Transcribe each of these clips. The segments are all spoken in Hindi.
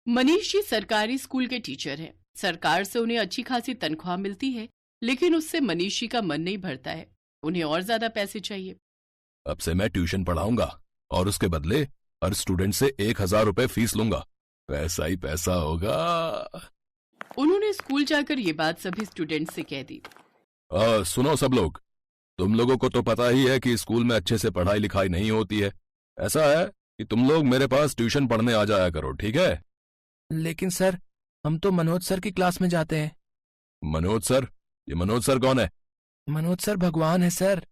मनीष जी सरकारी स्कूल के टीचर हैं। सरकार से उन्हें अच्छी खासी तनख्वाह मिलती है, लेकिन उससे मनीष जी का मन नहीं भरता है। उन्हें और ज्यादा पैसे चाहिए। अब से मैं ट्यूशन पढ़ाऊंगा और उसके बदले हर स्टूडेंट से 1,000 रुपए फीस लूंगा। पैसा ही पैसा होगा। उन्होंने स्कूल जाकर ये बात सभी स्टूडेंट से कह दी। सुनो सब लोग, तुम लोगों को तो पता ही है कि स्कूल में अच्छे से पढ़ाई लिखाई नहीं होती है। ऐसा है कि तुम लोग मेरे पास ट्यूशन पढ़ने आ जाया करो, ठीक है? लेकिन सर, हम तो मनोज सर की क्लास में जाते हैं। मनोज सर? ये मनोज सर कौन है? मनोज सर भगवान है सर।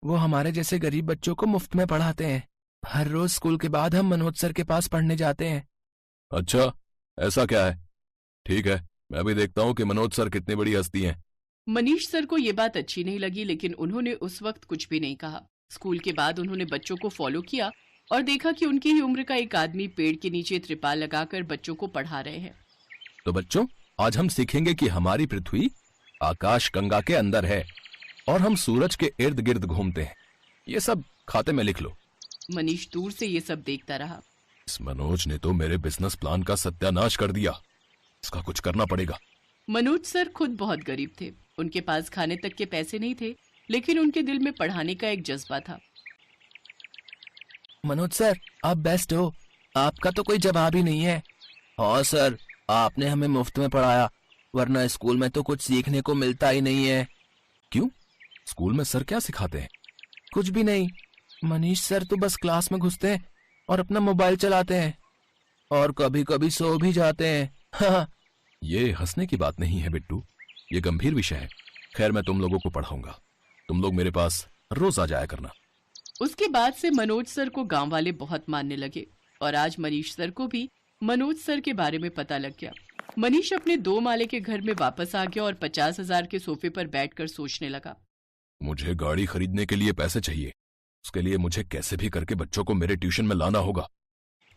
वो हमारे जैसे गरीब बच्चों को मुफ्त में पढ़ाते हैं। हर रोज स्कूल के बाद हम मनोज सर के पास पढ़ने जाते हैं। अच्छा, ऐसा क्या है? ठीक है, मैं भी देखता हूँ कि मनोज सर कितनी बड़ी हस्ती हैं। मनीष सर को ये बात अच्छी नहीं लगी, लेकिन उन्होंने उस वक्त कुछ भी नहीं कहा। स्कूल के बाद उन्होंने बच्चों को फॉलो किया और देखा कि उनकी ही उम्र का एक आदमी पेड़ के नीचे त्रिपाल लगाकर बच्चों को पढ़ा रहे हैं। तो बच्चों, आज हम सीखेंगे कि हमारी पृथ्वी आकाश गंगा के अंदर है और हम सूरज के इर्द गिर्द घूमते हैं। ये सब खाते में लिख लो। मनीष दूर से ये सब देखता रहा। इस मनोज ने तो मेरे बिजनेस प्लान का सत्यानाश कर दिया। इसका कुछ करना पड़ेगा। मनोज सर खुद बहुत गरीब थे। उनके पास खाने तक के पैसे नहीं थे, लेकिन उनके दिल में पढ़ाने का एक जज्बा था। मनोज सर, आप बेस्ट हो। आपका तो कोई जवाब ही नहीं है। हाँ सर, आपने हमें मुफ्त में पढ़ाया, वरना स्कूल में तो कुछ सीखने को मिलता ही नहीं है। क्यों? स्कूल में सर क्या सिखाते हैं? कुछ भी नहीं। मनीष सर तो बस क्लास में घुसते हैं और अपना मोबाइल चलाते हैं और कभी कभी सो भी जाते हैं। हाँ। ये हंसने की बात नहीं है बिट्टू, ये गंभीर विषय है। खैर, मैं तुम लोगों को पढ़ाऊंगा। तुम लोग मेरे पास रोज आ जाया करना। उसके बाद से मनोज सर को गांव वाले बहुत मानने लगे और आज मनीष सर को भी मनोज सर के बारे में पता लग गया। मनीष अपने 2 माले के घर में वापस आ गया और 50,000 के सोफे पर बैठकर सोचने लगा। मुझे गाड़ी खरीदने के लिए पैसे चाहिए। उसके लिए मुझे कैसे भी करके बच्चों को मेरे ट्यूशन में लाना होगा।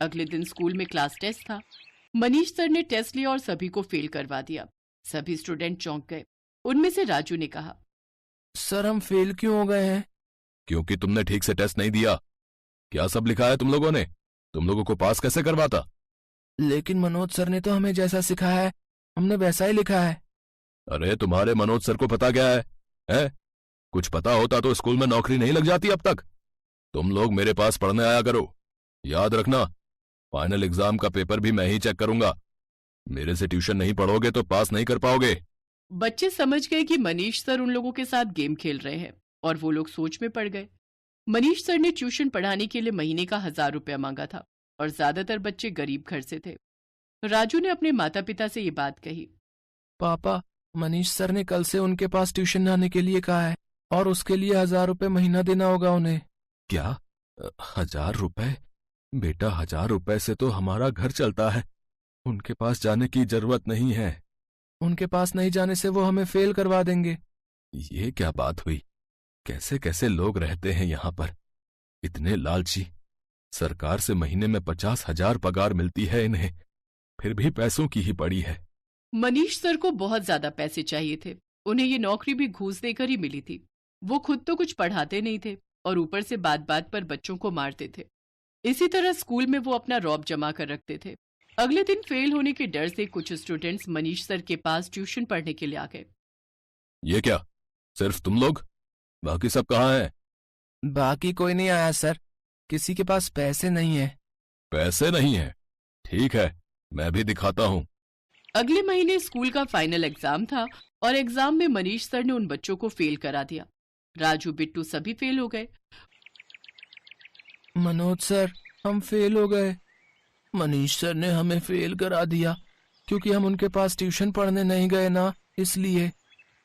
अगले दिन स्कूल में क्लास टेस्ट था। मनीष सर ने टेस्ट लिया और सभी को फेल करवा दिया। सभी स्टूडेंट चौंक गए। उनमें से राजू ने कहा, सर हम फेल क्यों हो गए हैं? क्योंकि तुमने ठीक से टेस्ट नहीं दिया। क्या सब लिखा है तुम लोगों ने? तुम लोगों को पास कैसे करवाता? लेकिन मनोज सर ने तो हमें जैसा सिखाया है, हमने वैसा ही लिखा है। अरे तुम्हारे मनोज सर को पता क्या है? कुछ पता होता तो स्कूल में नौकरी नहीं लग जाती अब तक। तुम लोग मेरे पास पढ़ने आया करो। याद रखना, फाइनल एग्जाम का पेपर भी मैं ही चेक करूंगा। मेरे से ट्यूशन नहीं पढ़ोगे तो पास नहीं कर पाओगे। बच्चे समझ गए कि मनीष सर उन लोगों के साथ गेम खेल रहे हैं और वो लोग सोच में पड़ गए। मनीष सर ने ट्यूशन पढ़ाने के लिए महीने का 1,000 रुपया मांगा था और ज्यादातर बच्चे गरीब घर से थे। राजू ने अपने माता पिता से ये बात कही। पापा, मनीष सर ने कल से उनके पास ट्यूशन आने के लिए कहा है और उसके लिए 1,000 रुपए महीना देना होगा उन्हें। क्या? 1,000 रुपए? बेटा, 1,000 रुपए से तो हमारा घर चलता है। उनके पास जाने की जरूरत नहीं है। उनके पास नहीं जाने से वो हमें फेल करवा देंगे। ये क्या बात हुई? कैसे कैसे लोग रहते हैं यहाँ पर, इतने लालची। सरकार से महीने में 50,000 पगार मिलती है इन्हें, फिर भी पैसों की ही पड़ी है। मनीष सर को बहुत ज्यादा पैसे चाहिए थे। उन्हें ये नौकरी भी घूस देकर ही मिली थी। वो खुद तो कुछ पढ़ाते नहीं थे और ऊपर से बात बात पर बच्चों को मारते थे। इसी तरह स्कूल में वो अपना रौब जमा कर रखते थे। अगले दिन फेल होने के डर से कुछ स्टूडेंट्स मनीष सर के पास ट्यूशन पढ़ने के लिए आ गए। ये क्या, सिर्फ तुम लोग? बाकी सब कहाँ हैं? बाकी कोई नहीं आया सर, किसी के पास पैसे नहीं है। पैसे नहीं है? ठीक है, मैं भी दिखाता हूँ। अगले महीने स्कूल का फाइनल एग्जाम था और एग्जाम में मनीष सर ने उन बच्चों को फेल करा दिया। राजू, बिट्टू सभी फेल हो गए। मनोज सर, हम फेल हो गए। मनीष सर ने हमें फेल करा दिया क्योंकि हम उनके पास ट्यूशन पढ़ने नहीं गए ना, इसलिए।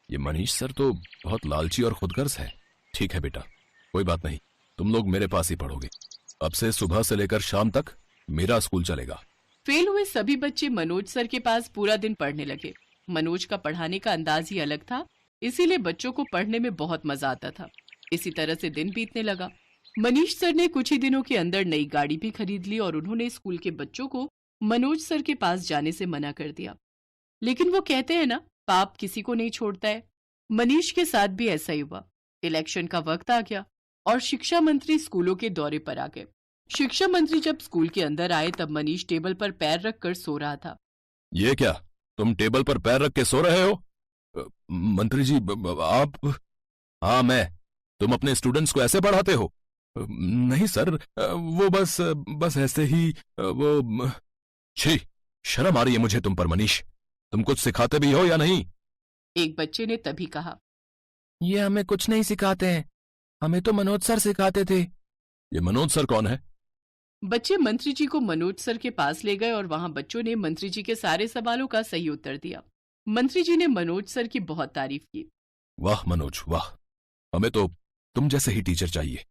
ये मनीष सर तो बहुत लालची और खुदगर्ज है। ठीक है बेटा, कोई बात नहीं, तुम लोग मेरे पास ही पढ़ोगे। अब से सुबह से लेकर शाम तक मेरा स्कूल चलेगा। फेल हुए सभी बच्चे मनोज सर के पास पूरा दिन पढ़ने लगे। मनोज का पढ़ाने का अंदाज ही अलग था, इसीलिए बच्चों को पढ़ने में बहुत मजा आता था। इसी तरह से दिन बीतने लगा। मनीष सर ने कुछ ही दिनों के अंदर नई गाड़ी भी खरीद ली और उन्होंने स्कूल के बच्चों को मनोज सर के पास जाने से मना कर दिया। लेकिन वो कहते हैं ना, पाप किसी को नहीं छोड़ता है। मनीष के साथ भी ऐसा ही हुआ। इलेक्शन का वक्त आ गया और शिक्षा मंत्री स्कूलों के दौरे पर आ गए। शिक्षा मंत्री जब स्कूल के अंदर आए तब मनीष टेबल पर पैर रखकर सो रहा था। ये क्या, तुम टेबल पर पैर रख के सो रहे हो? मंत्री जी, आप? हाँ, मैं। तुम अपने स्टूडेंट्स को ऐसे पढ़ाते हो? नहीं सर, वो बस ऐसे ही, वो। छी, शर्म आ रही है मुझे तुम पर मनीष। तुम कुछ सिखाते भी हो या नहीं? एक बच्चे ने तभी कहा। ये हमें कुछ नहीं सिखाते हैं, हमें तो मनोज सर सिखाते थे। ये मनोज सर कौन है? बच्चे मंत्री जी को मनोज सर के पास ले गए और वहां बच्चों ने मंत्री जी के सारे सवालों का सही उत्तर दिया। मंत्री जी ने मनोज सर की बहुत तारीफ की। वाह मनोज, वाह। हमें तो तुम जैसे ही टीचर चाहिए।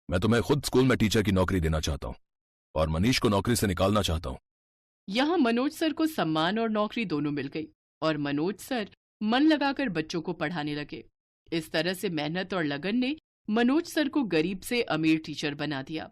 मैं तुम्हें खुद स्कूल में टीचर की नौकरी देना चाहता हूँ और मनीष को नौकरी से निकालना चाहता हूँ। यहाँ मनोज सर को सम्मान और नौकरी दोनों मिल गई और मनोज सर मन लगाकर बच्चों को पढ़ाने लगे। इस तरह से मेहनत और लगन ने मनोज सर को गरीब से अमीर टीचर बना दिया।